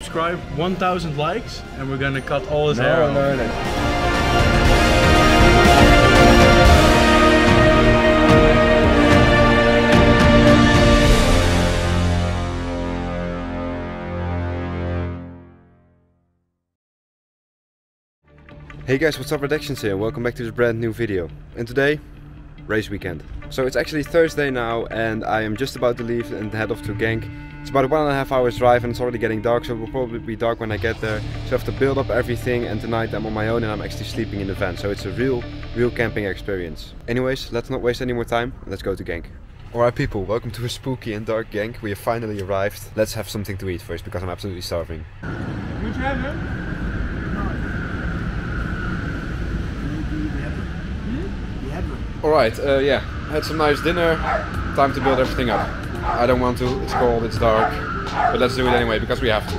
subscribe, 1000 likes, and we're gonna cut all his hair off. No. Hey guys, what's up, RedExions here, welcome back to this brand new video. And today, race weekend. So it's actually Thursday now and I am just about to leave and head off to Genk. It's about a 1.5 hours drive and it's already getting dark, so it will probably be dark when I get there. So I have to build up everything, and tonight I'm on my own and I'm actually sleeping in the van. So it's a real camping experience. Anyways, let's not waste any more time, let's go to Genk. Alright people, welcome to a spooky and dark Genk. We have finally arrived. Let's have something to eat first because I'm absolutely starving. Moet je hebben? Alright, yeah, had some nice dinner, time to build everything up. I don't want to, it's cold, it's dark, but let's do it anyway because we have to.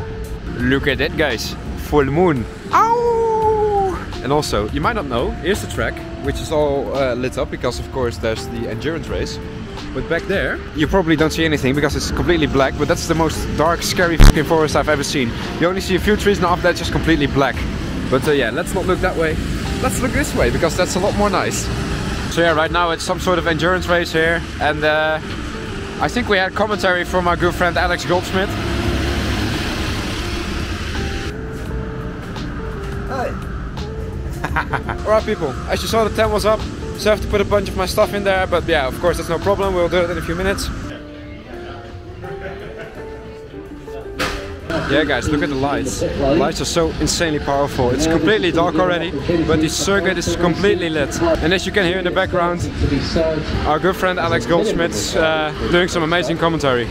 Look at that guys, full moon. Ow! And also, you might not know, here's the track, which is all lit up because of course there's the endurance race. But back there, you probably don't see anything because it's completely black, but that's the most dark, scary fucking forest I've ever seen. You only see a few trees and after that just completely black. But yeah, let's not look that way, let's look this way because that's a lot more nice. So yeah, right now it's some sort of endurance race here, and I think we had commentary from our good friend Alex Goldsmith. Hi! Alright people, as you saw the tent was up, so I have to put a bunch of my stuff in there, but yeah, of course that's no problem, we'll do it in a few minutes. Yeah guys, look at the lights. The lights are so insanely powerful. It's completely dark already, but the circuit is completely lit. And as you can hear in the background, our good friend Alex Goldsmith's doing some amazing commentary.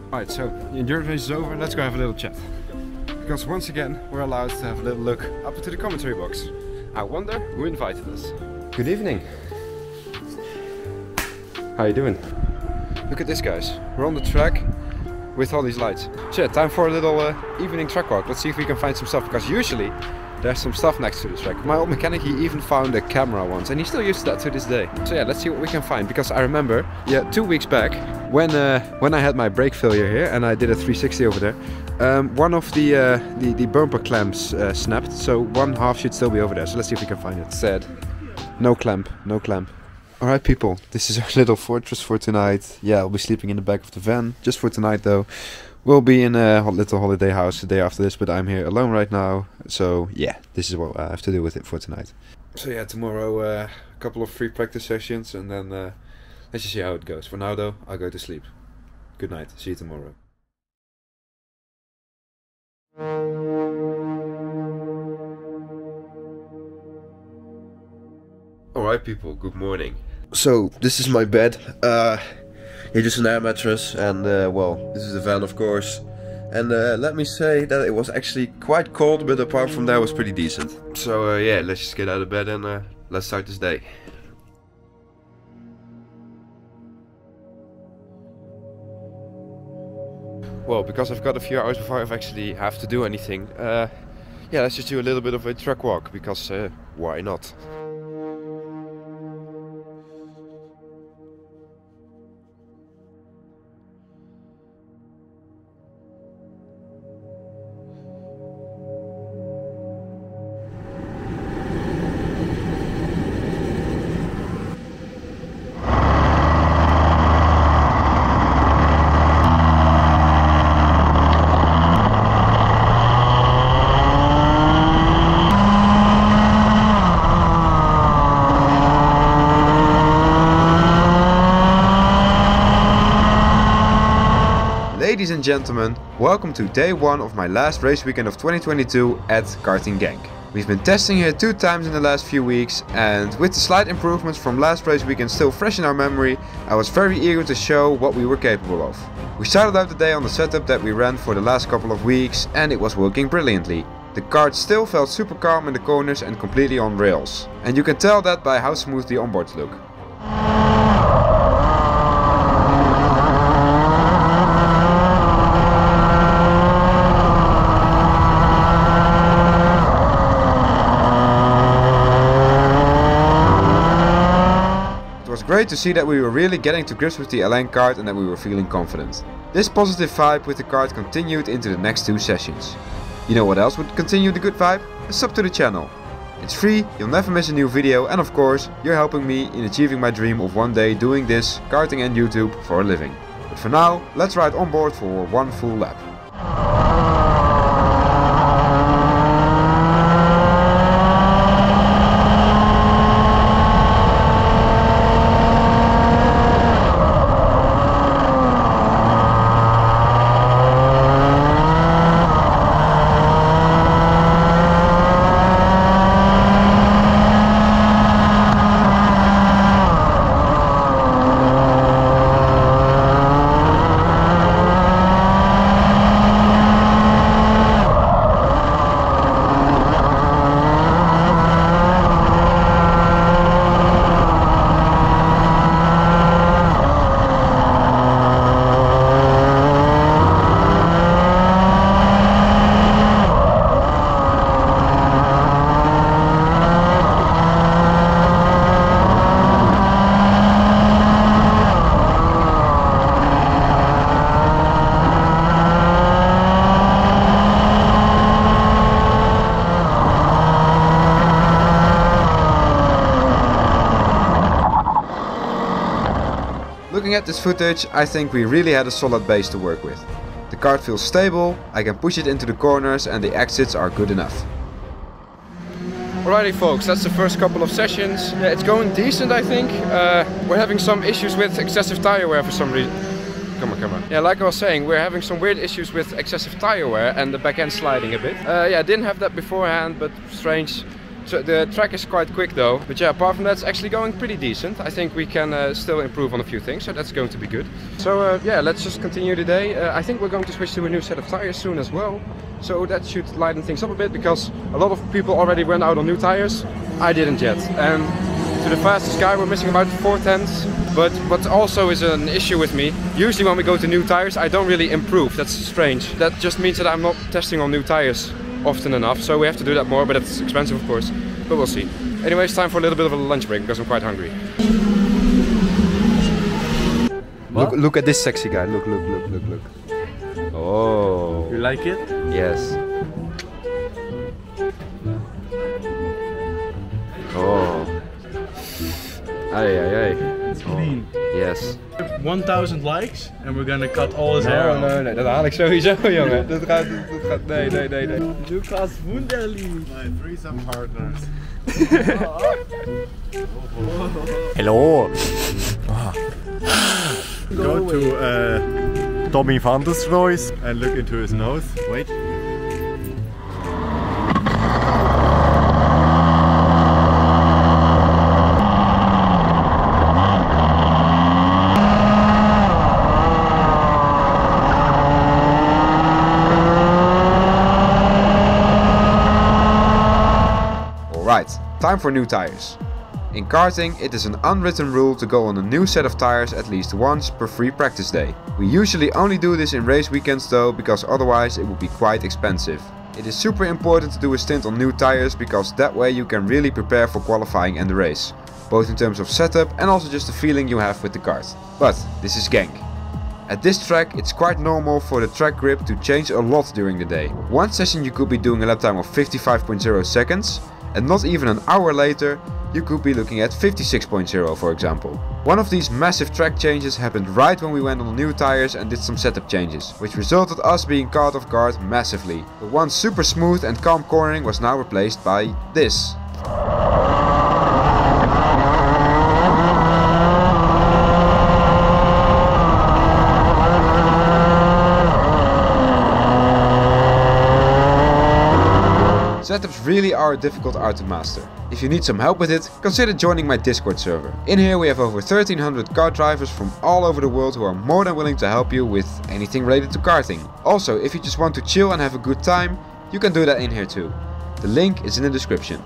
Alright, so the endurance race is over, let's go have a little chat. Because once again, we're allowed to have a little look up into the commentary box. I wonder who invited us. Good evening. How you doing? Look at this guys, we're on the track with all these lights. So yeah, time for a little evening track walk. Let's see if we can find some stuff, because usually there's some stuff next to the track. My old mechanic, he even found a camera once and he still uses that to this day. So yeah, let's see what we can find, because I remember, yeah, 2 weeks back when I had my brake failure here and I did a 360 over there, one of the bumper clamps snapped, so one half should still be over there. So let's see if we can find it. Said, no clamp, no clamp. Alright people, this is our little fortress for tonight. Yeah, I'll be sleeping in the back of the van, just for tonight though. We'll be in a little holiday house the day after this, but I'm here alone right now. So yeah, this is what I have to do with it for tonight. So yeah, tomorrow a couple of free practice sessions and then let's just see how it goes. For now though, I'll go to sleep. Good night, see you tomorrow. Alright people, good morning. So, this is my bed. Yeah, just an air mattress, and well, this is the van of course. And let me say that it was actually quite cold, but apart from that it was pretty decent. So yeah, let's just get out of bed and let's start this day. Well, because I've got a few hours before I actually have to do anything, yeah, let's just do a little bit of a track walk, because why not? Ladies and gentlemen, welcome to day 1 of my last race weekend of 2022 at Karting Genk. We've been testing here 2 times in the last few weeks, and with the slight improvements from last race weekend still fresh in our memory, I was very eager to show what we were capable of. We started out the day on the setup that we ran for the last couple of weeks, and it was working brilliantly. The kart still felt super calm in the corners and completely on rails. And you can tell that by how smooth the onboards look. Great to see that we were really getting to grips with the LN kart and that we were feeling confident. This positive vibe with the kart continued into the next 2 sessions. You know what else would continue the good vibe? A sub to the channel. It's free, you'll never miss a new video, and of course, you're helping me in achieving my dream of one day doing this, karting and YouTube, for a living. But for now, let's ride on board for one full lap. Looking at this footage, I think we really had a solid base to work with. The kart feels stable, I can push it into the corners and the exits are good enough. Alrighty folks, that's the first couple of sessions. Yeah, it's going decent I think. We're having some issues with excessive tire wear for some reason. Come on. Yeah, like I was saying, we're having some weird issues with excessive tire wear and the back end sliding a bit. Yeah, I didn't have that beforehand, but strange. So the track is quite quick though, but yeah, apart from that it's actually going pretty decent. I think we can still improve on a few things, so that's going to be good. So yeah, let's just continue today. I think we're going to switch to a new set of tires soon as well. So that should lighten things up a bit, because a lot of people already went out on new tires. I didn't yet. And to the fastest guy we're missing about 4/10. But what also is an issue with me, usually when we go to new tires I don't really improve. That's strange. That just means that I'm not testing on new tires often enough, so we have to do that more, but it's expensive of course, but we'll see. Anyway, it's time for a little bit of a lunch break because I'm quite hungry. Look at this sexy guy, look. Oh. You like it? Yes. Oh. Ay. It's clean. Yes. 1000 likes and we're gonna cut all his hair off. Nee, dat haal ik sowieso, jongen. Dat gaat, nee. Lucas wunderlich. My threesome partners. Hello. Go to Tommy van der Stroys. and look into his nose. Wait. Alright, time for new tires. In karting, it is an unwritten rule to go on a new set of tires at least once per free practice day. We usually only do this in race weekends though, because otherwise it would be quite expensive. It is super important to do a stint on new tires, because that way you can really prepare for qualifying and the race. Both in terms of setup and also just the feeling you have with the kart. But this is Genk. At this track it's quite normal for the track grip to change a lot during the day. One session you could be doing a lap time of 55.0 seconds, and not even an hour later you could be looking at 56.0 for example. One of these massive track changes happened right when we went on new tires and did some setup changes, which resulted us being caught off guard massively. The once super smooth and calm cornering was now replaced by this. Setups really are a difficult art to master. If you need some help with it, consider joining my Discord server. In here we have over 1300 kart drivers from all over the world who are more than willing to help you with anything related to karting. Also, if you just want to chill and have a good time, you can do that in here too. The link is in the description.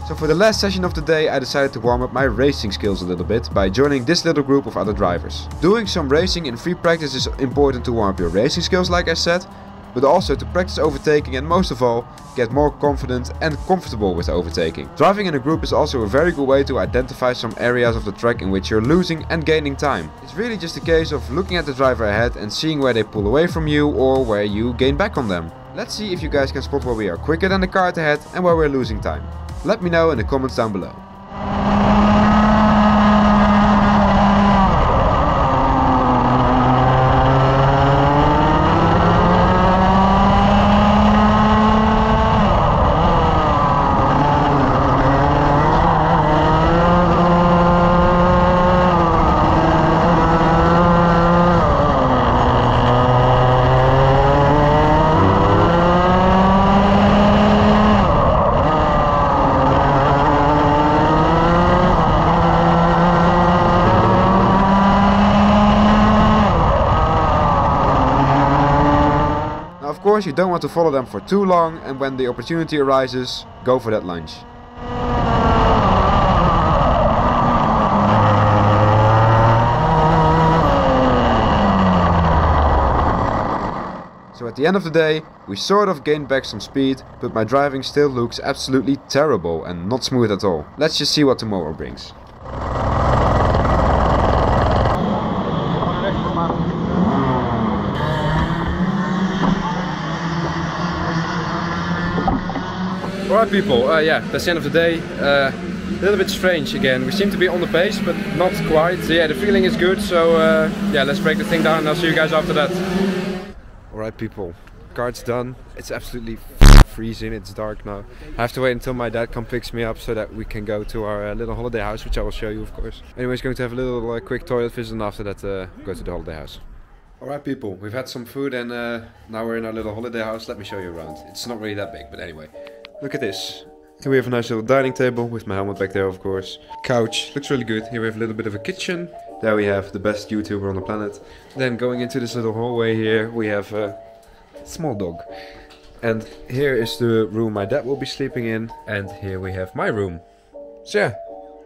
So for the last session of the day I decided to warm up my racing skills a little bit by joining this little group of other drivers. Doing some racing in free practice is important to warm up your racing skills like I said, but also to practice overtaking and most of all, get more confident and comfortable with overtaking. Driving in a group is also a very good way to identify some areas of the track in which you're losing and gaining time. It's really just a case of looking at the driver ahead and seeing where they pull away from you or where you gain back on them. Let's see if you guys can spot where we are quicker than the kart ahead and where we're losing time. Let me know in the comments down below. Of course, you don't want to follow them for too long, and when the opportunity arises, go for that lunge. So at the end of the day, we sort of gained back some speed, but my driving still looks absolutely terrible and not smooth at all. Let's just see what tomorrow brings. Alright people, yeah, that's the end of the day. A little bit strange again. We seem to be on the pace, but not quite. Yeah, the feeling is good, so yeah, let's break the thing down and I'll see you guys after that. Alright people, kart's done. It's absolutely freezing, it's dark now. I have to wait until my dad picks me up so that we can go to our little holiday house, which I will show you of course. Anyways, going to have a little quick toilet visit and after that go to the holiday house. Alright people, we've had some food and now we're in our little holiday house. Let me show you around. It's not really that big, but anyway. Look at this. Here we have a nice little dining table with my helmet back there of course. Couch, looks really good. Here we have a little bit of a kitchen. There we have the best YouTuber on the planet. Then going into this little hallway here we have a small dog. And here is the room my dad will be sleeping in. And here we have my room. So yeah,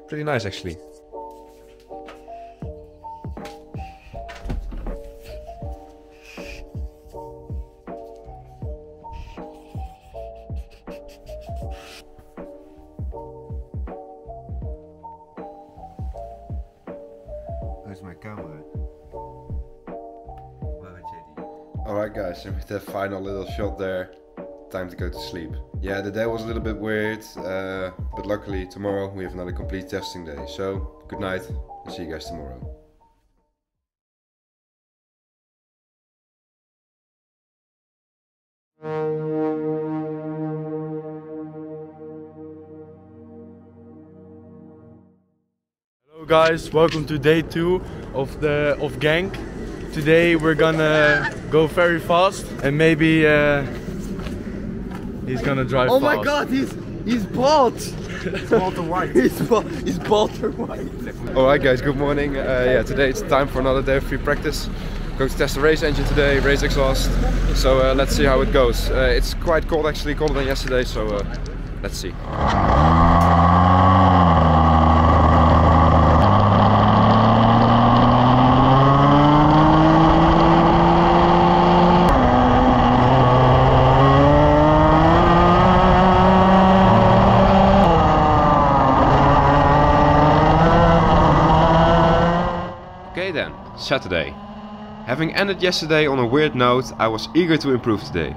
pretty nice actually. Where's my camera? Alright guys, and with that final little shot there, time to go to sleep. Yeah, the day was a little bit weird, but luckily tomorrow we have another complete testing day. So, good night, and see you guys tomorrow. Hello guys, welcome to day 2 of Genk. Today we're gonna go very fast and maybe he's gonna drive fast. Oh my god, he's bald! It's Walter White. He's Walter White. Alright guys, good morning. Yeah, today it's time for another day of free practice. Going to test the race engine today, race exhaust. So let's see how it goes. It's quite cold actually, colder than yesterday, so let's see. Okay then, Saturday. Having ended yesterday on a weird note, I was eager to improve today.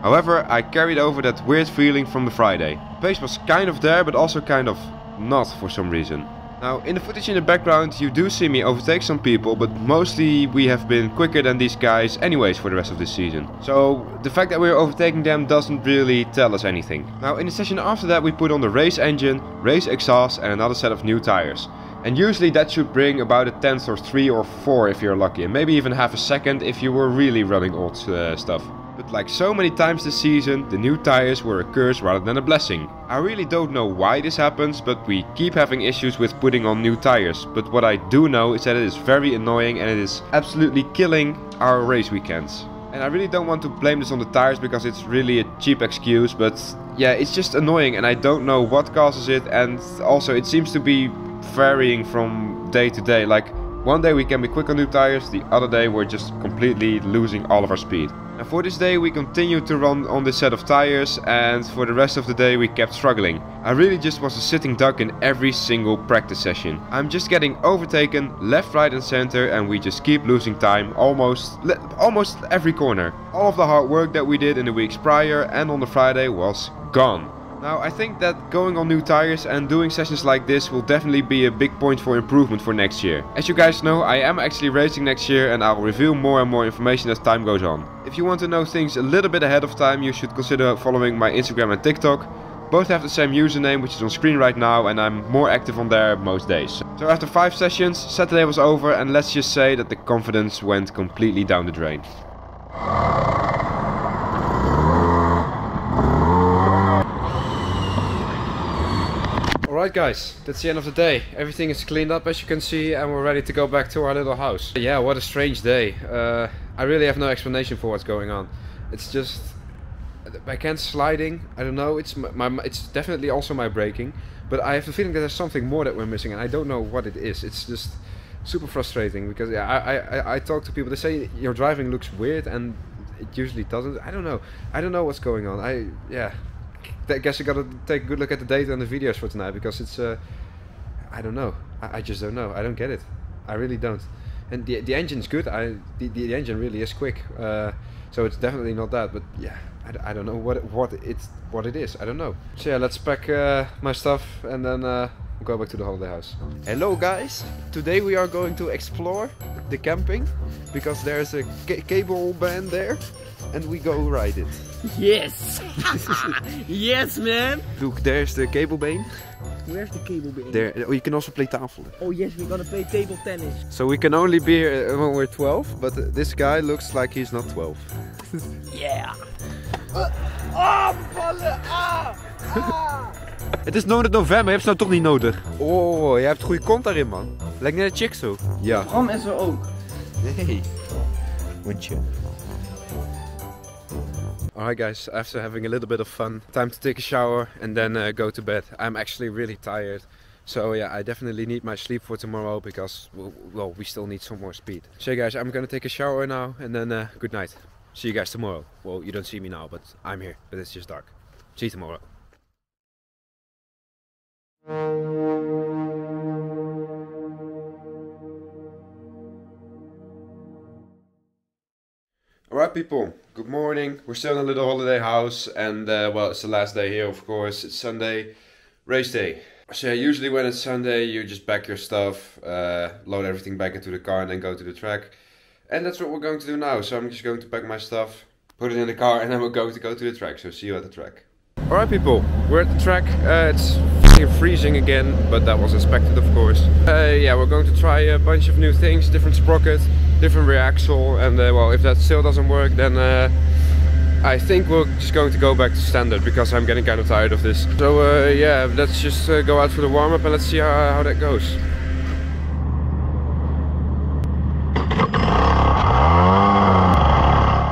However, I carried over that weird feeling from the Friday. The pace was kind of there, but also kind of not for some reason. Now, in the footage in the background you do see me overtake some people, but mostly we have been quicker than these guys anyways for the rest of this season. So the fact that we're overtaking them doesn't really tell us anything. Now in the session after that we put on the race engine, race exhaust and another set of new tires. And usually that should bring about a tenth or 3 or 4 if you're lucky, and maybe even half a second if you were really running old stuff. But like so many times this season, the new tires were a curse rather than a blessing. I really don't know why this happens, but we keep having issues with putting on new tires. But what I do know is that it is very annoying and it is absolutely killing our race weekends. And I really don't want to blame this on the tires because it's really a cheap excuse, but yeah, it's just annoying and I don't know what causes it, and also it seems to be varying from day to day. Like One day we can be quick on new tires, the other day we're just completely losing all of our speed. And for this day we continued to run on this set of tires, and for the rest of the day we kept struggling. I really just was a sitting duck in every single practice session. I'm just getting overtaken left, right and center, and we just keep losing time almost every corner. All of the hard work that we did in the weeks prior and on the Friday was gone. Now I think that going on new tires and doing sessions like this will definitely be a big point for improvement for next year. As you guys know, I am actually racing next year and I will reveal more and more information as time goes on. If you want to know things a little bit ahead of time, you should consider following my Instagram and TikTok. Both have the same username, which is on screen right now, and I'm more active on there most days. So after 5 sessions, Saturday was over, and let's just say that the confidence went completely down the drain. Alright guys, that's the end of the day. Everything is cleaned up as you can see, and we're ready to go back to our little house. Yeah, what a strange day. I really have no explanation for what's going on. It's just my can's sliding. I don't know, it's definitely also my braking, but I have the feeling that there's something more that we're missing and I don't know what it is. It's just super frustrating because yeah, I talk to people, they say your driving looks weird and it usually doesn't. I don't know what's going on. I guess I gotta take a good look at the data and the videos for tonight, because it's I don't know. I just don't know. I don't get it. I really don't. And the engine's good. The engine really is quick. So it's definitely not that. But yeah, I don't know what it is. I don't know. So yeah, let's pack my stuff and then we'll go back to the holiday house. Hello guys. Today we are going to explore the camping because there's a cable band there, and we go ride it. Yes! Yes, man! Look, there's the cable bane. Where's the cable bane? There. Oh, you can also play tafel. Oh yes, we're gonna play table tennis. So we can only be here when we're 12, but this guy looks like he's not 12. Yeah! Ballen! Het is nooit november, je hebt ze nou toch niet nodig. Oh, je hebt goede kont daarin, man. Lijkt net een chick zo. Ja. Bram is er ook. Nee. Hondje. Alright guys, after having a little bit of fun, time to take a shower and then go to bed. I'm actually really tired. So yeah, I definitely need my sleep for tomorrow because, well, we still need some more speed. So guys, I'm gonna take a shower now and then good night. See you guys tomorrow. Well, you don't see me now, but I'm here, but it's just dark. See you tomorrow. Alright people, good morning. We're still in a little holiday house and well, it's the last day here, of course. It's Sunday, race day. So yeah, usually when it's Sunday you just pack your stuff, load everything back into the car and then go to the track. And that's what we're going to do now. So I'm just going to pack my stuff, put it in the car, and then we're going to go to the track. So see you at the track. Alright people, we're at the track. It's freezing again, but that was expected of course. Yeah, we're going to try a bunch of new things, different sprocket, different rear axle, and well, if that still doesn't work, then I think we're just going to go back to standard because I'm getting kind of tired of this. So yeah, let's just go out for the warm-up and let's see how that goes.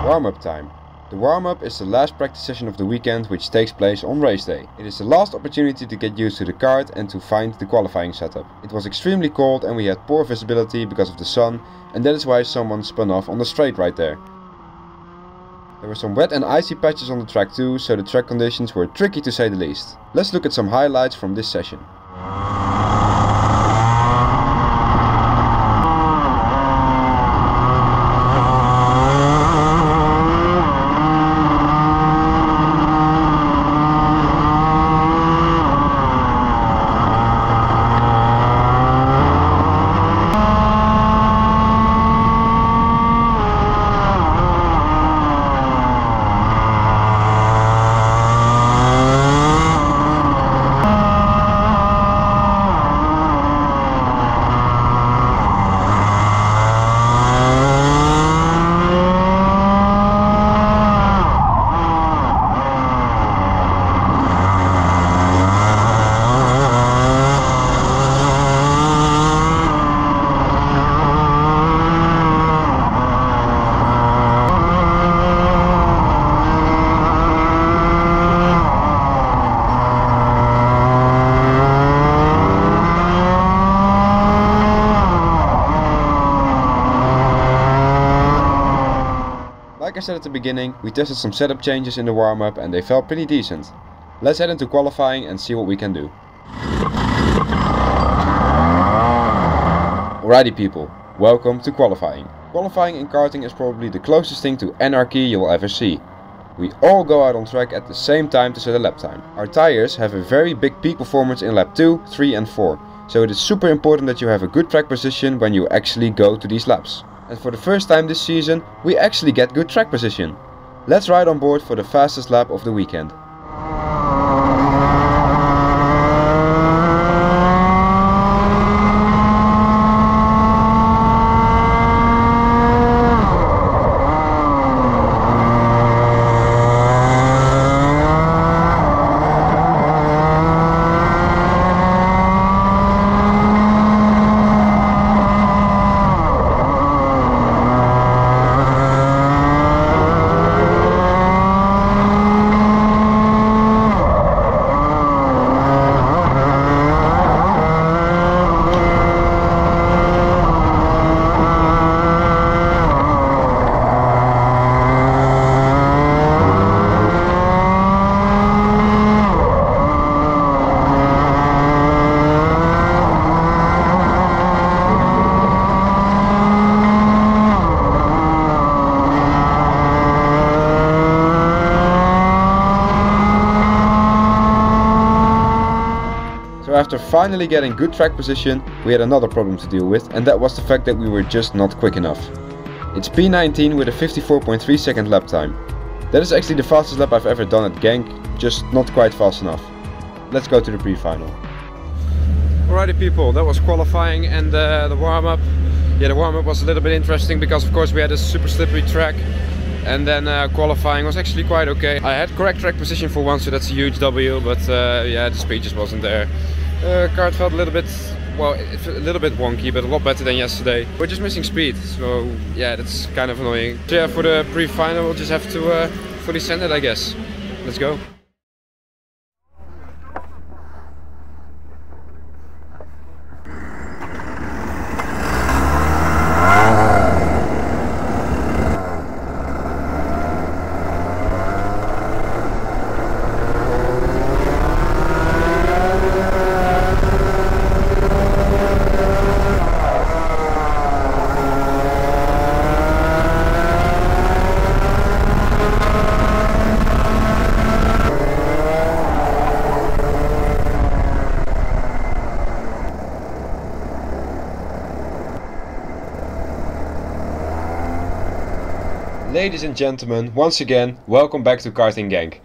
Warm-up time. The warm-up is the last practice session of the weekend, which takes place on race day. It is the last opportunity to get used to the kart and to find the qualifying setup. It was extremely cold and we had poor visibility because of the sun, and that is why someone spun off on the straight right there. There were some wet and icy patches on the track too, so the track conditions were tricky to say the least. Let's look at some highlights from this session. Like I said at the beginning, we tested some setup changes in the warm-up and they felt pretty decent. Let's head into qualifying and see what we can do. Alrighty people, welcome to qualifying. Qualifying in karting is probably the closest thing to anarchy you will ever see. We all go out on track at the same time to set a lap time. Our tires have a very big peak performance in lap 2, 3 and 4. So it is super important that you have a good track position when you actually go to these laps. And for the first time this season, we actually get good track position. Let's ride on board for the fastest lap of the weekend. So after finally getting good track position, we had another problem to deal with, and that was the fact that we were just not quick enough. It's P19 with a 54.3 second lap time. That is actually the fastest lap I've ever done at Genk, just not quite fast enough. Let's go to the pre-final. Alrighty people, that was qualifying and the warm-up. Yeah, the warm-up was a little bit interesting because of course we had a super slippery track. And then qualifying was actually quite okay. I had correct track position for once, so that's a huge W, but yeah, the speed just wasn't there. Kart felt a little bit, well, a little bit wonky, but a lot better than yesterday. We're just missing speed, so yeah, that's kind of annoying. So yeah, for the pre-final we'll just have to fully send it, I guess. Let's go. Ladies and gentlemen, once again, welcome back to Karting Genk.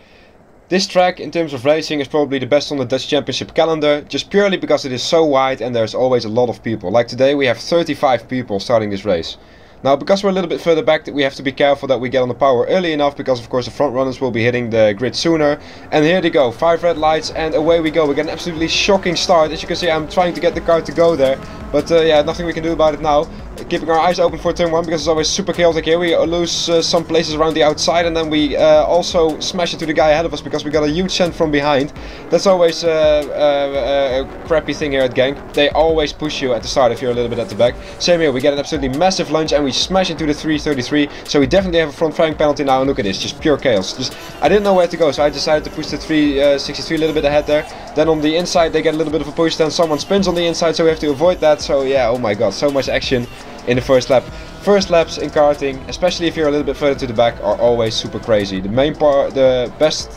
This track, in terms of racing, is probably the best on the Dutch Championship calendar, just purely because it is so wide and there's always a lot of people. Like today we have 35 people starting this race. Now, because we're a little bit further back, we have to be careful that we get on the power early enough, because of course the front runners will be hitting the grid sooner. And here they go, 5 red lights and away we go. We get an absolutely shocking start. As you can see, I'm trying to get the car to go there, but yeah, nothing we can do about it now. Keeping our eyes open for turn 1 because it's always super chaotic here. We lose some places around the outside, and then we also smash into the guy ahead of us because we got a huge send from behind. That's always a crappy thing here at Genk. They always push you at the start if you're a little bit at the back. Same here, we get an absolutely massive lunge and we smash into the 333. So we definitely have a front firing penalty now, and look at this, just pure chaos. I didn't know where to go, so I decided to push the 363 a little bit ahead there. Then on the inside they get a little bit of a push, then someone spins on the inside, so we have to avoid that. So yeah, oh my god, so much action in the first lap. First laps in karting, especially if you're a little bit further to the back, are always super crazy. The main part, the best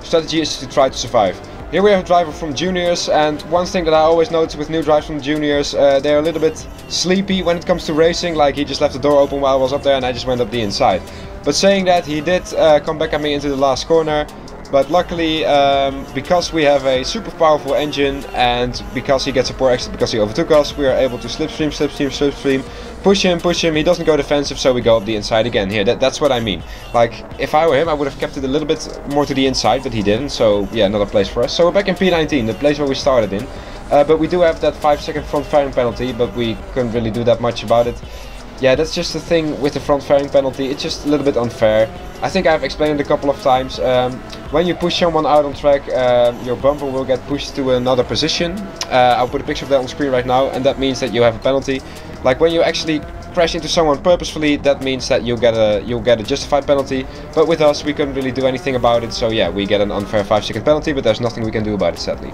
strategy is to try to survive. Here we have a driver from juniors, and one thing that I always notice with new drivers from juniors, they're a little bit sleepy when it comes to racing. Like, he just left the door open while I was up there and I just went up the inside. But saying that, he did come back at me into the last corner. But luckily, because we have a super powerful engine and because he gets a poor exit because he overtook us, we are able to slipstream, slipstream, slipstream, push him, he doesn't go defensive, so we go up the inside again. Here, that's what I mean. Like, if I were him, I would have kept it a little bit more to the inside, but he didn't, so yeah, another place for us. So we're back in P19, the place where we started in. But we do have that 5-second front firing penalty, but we couldn't really do that much about it. Yeah, that's just the thing with the front firing penalty, it's just a little bit unfair. I think I've explained it a couple of times. When you push someone out on track, your bumper will get pushed to another position. I'll put a picture of that on screen right now, and that means that you have a penalty. Like when you actually crash into someone purposefully, that means that you'll get a justified penalty. But with us, we couldn't really do anything about it, so yeah, we get an unfair 5-second penalty, but there's nothing we can do about it, sadly.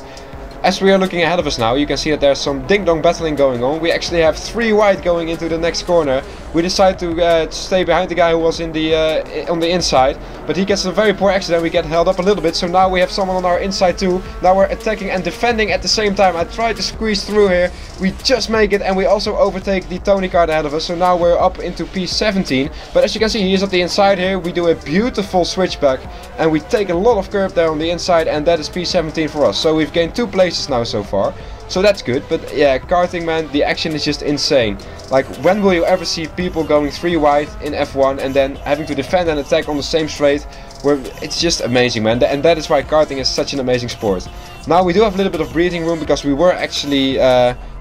As we are looking ahead of us now, you can see that there's some ding-dong battling going on. We actually have 3 wide going into the next corner. We decide to stay behind the guy who was in the on the inside, but he gets a very poor exit and we get held up a little bit. So now we have someone on our inside too. Now we're attacking and defending at the same time. I tried to squeeze through here. We just make it, and we also overtake the tonykart ahead of us. So now we're up into P17. But as you can see, he is at the inside here. We do a beautiful switchback, and we take a lot of curb there on the inside, and that is P17 for us. So we've gained 2 places now so far. So that's good, but yeah, karting, man, the action is just insane. Like, when will you ever see people going 3 wide in F1 and then having to defend and attack on the same straight? Where it's just amazing, man, and that is why karting is such an amazing sport. Now we do have a little bit of breathing room because we were actually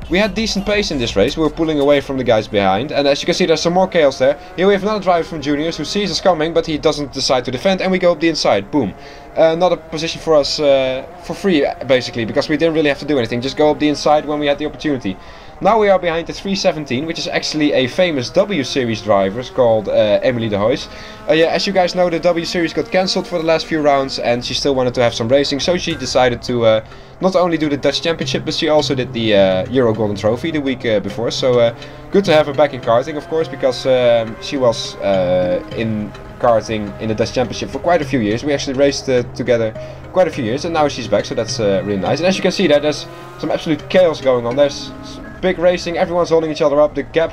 we had decent pace in this race. We were pulling away from the guys behind, and as you can see, there's some more chaos there. Here we have another driver from juniors who sees us coming, but he doesn't decide to defend, and we go up the inside. Boom. Another position for us for free, basically, because we didn't really have to do anything. Just go up the inside when we had the opportunity. Now we are behind the 317, which is actually a famous W Series driver called Emily de Hoys. Yeah, as you guys know, the W Series got cancelled for the last few rounds, and she still wanted to have some racing, so she decided to not only do the Dutch Championship, but she also did the Euro Golden Trophy the week before. So good to have her back in karting, of course, because she was in karting in the Dutch Championship for quite a few years. We actually raced together quite a few years, and now she's back, so that's really nice. And as you can see there, there's some absolute chaos going on. There's big racing, everyone's holding each other up. The gap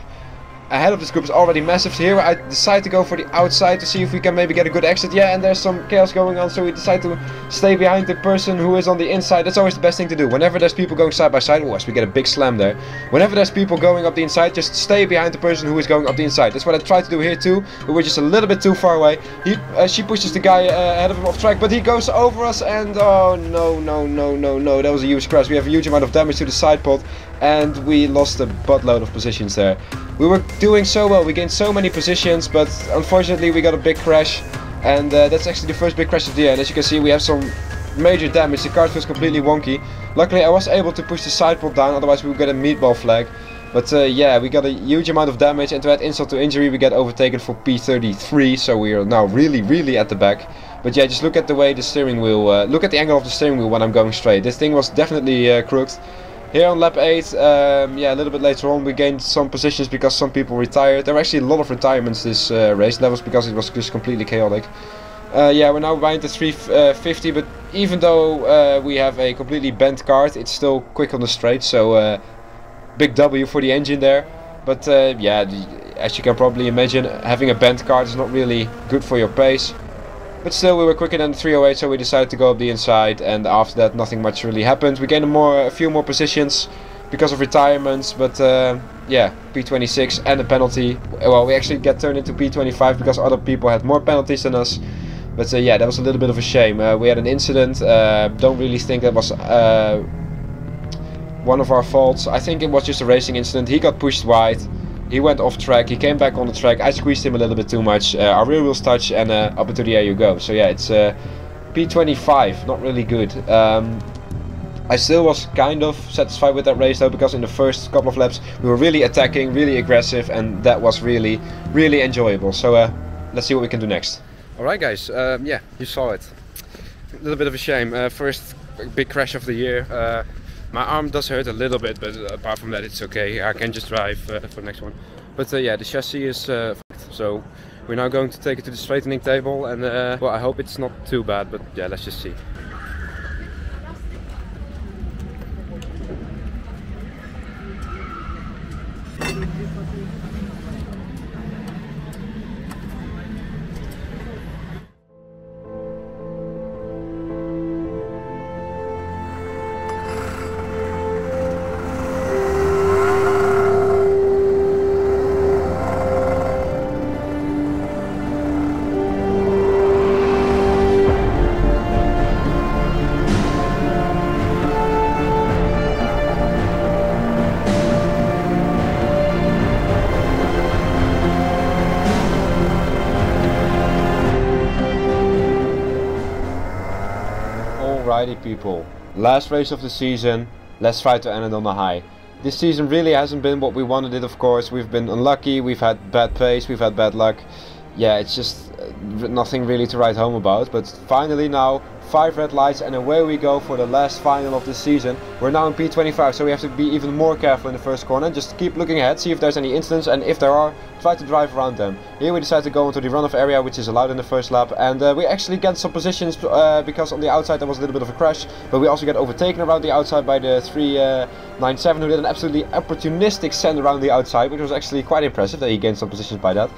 ahead of this group is already massive. So here I decide to go for the outside to see if we can maybe get a good exit. Yeah, and there's some chaos going on, so we decide to stay behind the person who is on the inside. That's always the best thing to do. Whenever there's people going side by side, oh, we get a big slam there. Whenever there's people going up the inside, just stay behind the person who is going up the inside. That's what I try to do here too, but we're just a little bit too far away. She pushes the guy ahead of him off track, but he goes over us, and oh no, that was a huge crash. We have a huge amount of damage to the side pod, and we lost a buttload of positions there. We were doing so well, we gained so many positions, but unfortunately we got a big crash, and that's actually the first big crash of the year. And as you can see, we have some major damage. The kart feels completely wonky. Luckily I was able to push the side pod down, otherwise we would get a meatball flag. But yeah, we got a huge amount of damage, and to add insult to injury, we get overtaken for P33, so we are now really at the back. But yeah, just look at the way the steering wheel, look at the angle of the steering wheel when I'm going straight. This thing was definitely crooked. Here on lap 8, yeah, a little bit later on, we gained some positions because some people retired. There were actually a lot of retirements this race. That was because it was just completely chaotic. Yeah, we're now behind the 350, but even though we have a completely bent kart, it's still quick on the straight, so big W for the engine there. But yeah, as you can probably imagine, having a bent kart is not really good for your pace. But still, we were quicker than the 308, so we decided to go up the inside, and after that nothing much really happened. We gained a few more positions because of retirements, but yeah, P26 and a penalty. Well, we actually get turned into P25 because other people had more penalties than us. But yeah, that was a little bit of a shame. We had an incident, don't really think that was one of our faults. I think it was just a racing incident. He got pushed wide. He went off track, he came back on the track, I squeezed him a little bit too much, our rear wheels touch, and up into the air you go. So yeah, it's P25, not really good. I still was kind of satisfied with that race though, because in the first couple of laps we were really attacking, really aggressive, and that was really enjoyable. So let's see what we can do next. Alright guys, yeah, you saw it. A little bit of a shame, first big crash of the year. My arm does hurt a little bit, but apart from that it's okay. I can just drive for the next one. But yeah, the chassis is fucked, so we're now going to take it to the straightening table, and well, I hope it's not too bad, but yeah, let's just see. Alrighty people, last race of the season, let's try to end it on a high. this season really hasn't been what we wanted it, of course. We've been unlucky, we've had bad pace, we've had bad luck. Yeah, it's just nothing really to write home about. But finally now, 5 red lights and away we go for the last final of this season. We're now in P25, so we have to be even more careful in the first corner. Just keep looking ahead, see if there's any incidents, and if there are, try to drive around them. Here we decide to go into the runoff area, which is allowed in the first lap, and we actually get some positions because on the outside there was a little bit of a crash, but we also get overtaken around the outside by the 397, who did an absolutely opportunistic send around the outside, which was actually quite impressive that he gained some positions by that.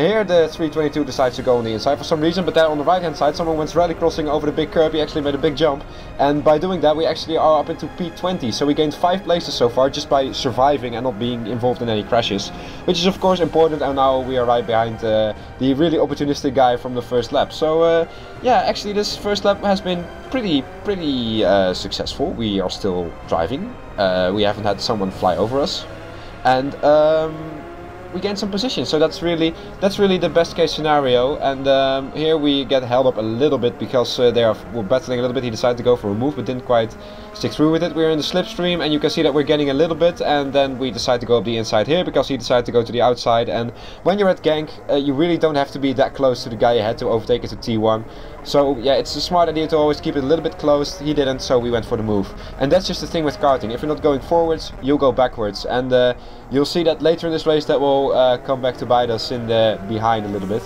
Here the 322 decides to go on the inside for some reason, but then on the right hand side someone went rally crossing over the big curb. He actually made a big jump, and by doing that we actually are up into P20, so we gained 5 places so far just by surviving and not being involved in any crashes, which is of course important, and now we are right behind the really opportunistic guy from the first lap. So yeah, actually this first lap has been pretty successful. We are still driving, we haven't had someone fly over us, and we gained some positions, so that's really the best case scenario. And here we get held up a little bit because they were battling a little bit. He decided to go for a move but didn't quite stick through with it. We're in the slipstream and you can see that we're getting a little bit, and then we decide to go up the inside here because he decided to go to the outside. And when you're at Genk, you really don't have to be that close to the guy ahead to overtake it to T1. So yeah, it's a smart idea to always keep it a little bit close. He didn't, so we went for the move. And that's just the thing with karting. If you're not going forwards, you'll go backwards. And you'll see that later in this race that will come back to bite us in the behind a little bit.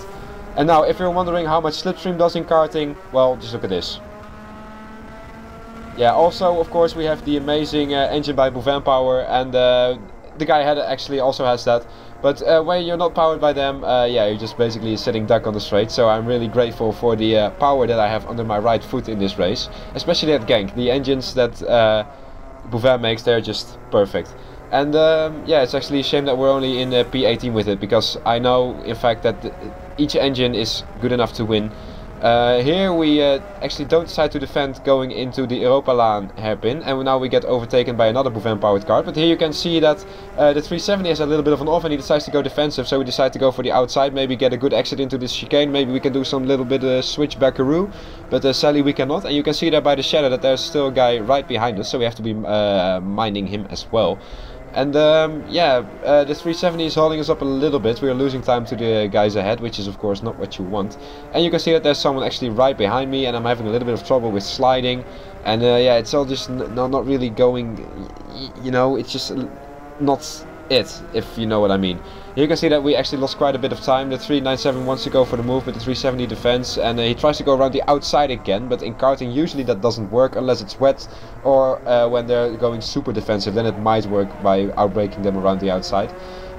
And now, if you're wondering how much slipstream does in karting, well, just look at this. Yeah, also, of course, we have the amazing engine by bram power, and the guy ahead actually also has that. But when you're not powered by them, yeah, you're just basically sitting duck on the straight. So I'm really grateful for the power that I have under my right foot in this race, especially at Genk. The engines that bram makes, they're just perfect. And yeah, it's actually a shame that we're only in P18 with it, because I know in fact that each engine is good enough to win. Here we actually don't decide to defend going into the Europa-laan hairpin, and now we get overtaken by another bram powered kart. But here you can see that the 370 has a little bit of an off and he decides to go defensive, so we decide to go for the outside, maybe get a good exit into this chicane, maybe we can do some little bit switch backaroo, but sadly we cannot. And you can see there by the shadow that there's still a guy right behind us, so we have to be minding him as well. And yeah, the 370 is holding us up a little bit. We are losing time to the guys ahead, which is of course not what you want. And you can see that there's someone actually right behind me, and I'm having a little bit of trouble with sliding. And yeah, it's all just not really going, you know, it's just not it, if you know what I mean. Here you can see that we actually lost quite a bit of time. The 397 wants to go for the move, but the 370 defends, and he tries to go around the outside again, but in karting usually that doesn't work unless it's wet, or when they're going super defensive, then it might work by outbraking them around the outside.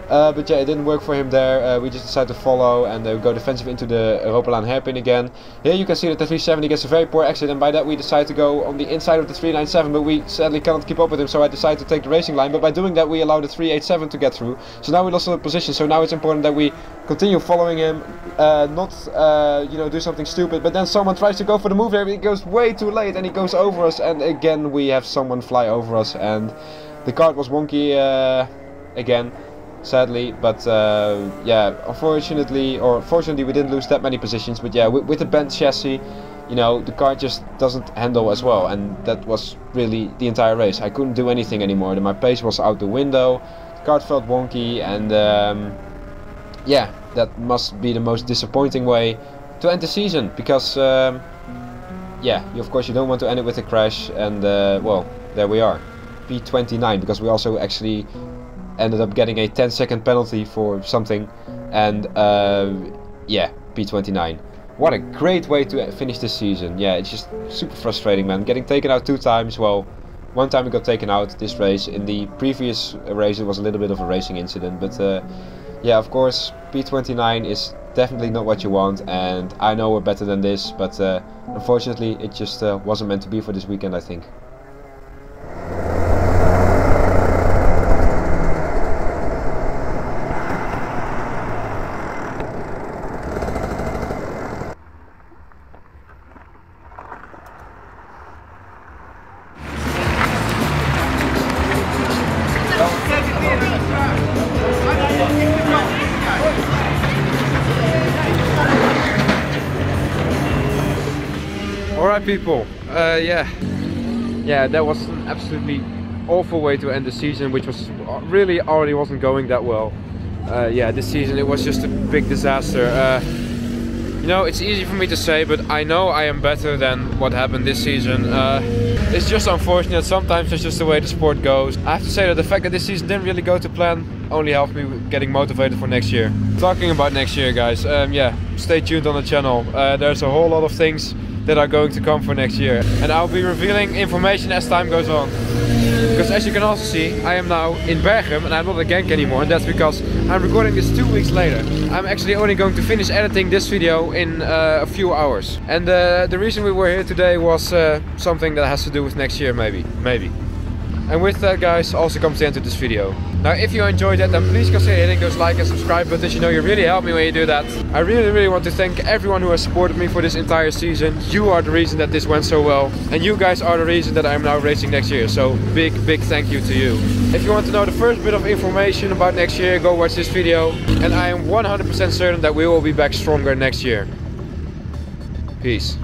But yeah, it didn't work for him there. We just decided to follow and go defensive into the Europa-laan hairpin again. Here you can see that the 370 gets a very poor exit, and by that we decide to go on the inside of the 397, but we sadly cannot keep up with him, so I decide to take the racing line. But by doing that we allow the 387 to get through, so now we lost the position. So now it's important that we continue following him, not you know, do something stupid. But then someone tries to go for the move there, but he goes way too late and he goes over us, and again we have someone fly over us, and the kart was wonky again, sadly. But yeah, unfortunately, or fortunately, we didn't lose that many positions. But yeah, with the bent chassis, you know, the car just doesn't handle as well, and that was really the entire race. I couldn't do anything anymore. My pace was out the window, the car felt wonky, and yeah, that must be the most disappointing way to end the season, because yeah, of course you don't want to end it with a crash. And well, there we are, P29, because we also actually ended up getting a 10-second penalty for something, and yeah, P29. What a great way to finish this season. Yeah, it's just super frustrating, man. Getting taken out 2 times. Well, one time we got taken out this race. In the previous race it was a little bit of a racing incident, but yeah, of course P29 is definitely not what you want, and I know we're better than this, but unfortunately it just wasn't meant to be for this weekend, I think. Alright people, yeah, that was an absolutely awful way to end the season, which was really already wasn't going that well. Yeah, this season it was just a big disaster. You know, it's easy for me to say, but I know I am better than what happened this season. It's just unfortunate. Sometimes it's just the way the sport goes. I have to say that the fact that this season didn't really go to plan only helped me getting motivated for next year. Talking about next year, guys, yeah, stay tuned on the channel. There's a whole lot of things that are going to come for next year, and I'll be revealing information as time goes on. Because as you can also see, I am now in Bergen and I'm not at Genk anymore, and that's because I'm recording this 2 weeks later. I'm actually only going to finish editing this video in a few hours. And the reason we were here today was something that has to do with next year, maybe. And with that, guys, also comes the end of this video. Now, if you enjoyed that, then please consider hitting those like and subscribe buttons. You know, you really help me when you do that. I really want to thank everyone who has supported me for this entire season. You are the reason that this went so well, and you guys are the reason that I'm now racing next year. So big thank you to you. If you want to know the first bit of information about next year, go watch this video. And I am 100% certain that we will be back stronger next year. Peace.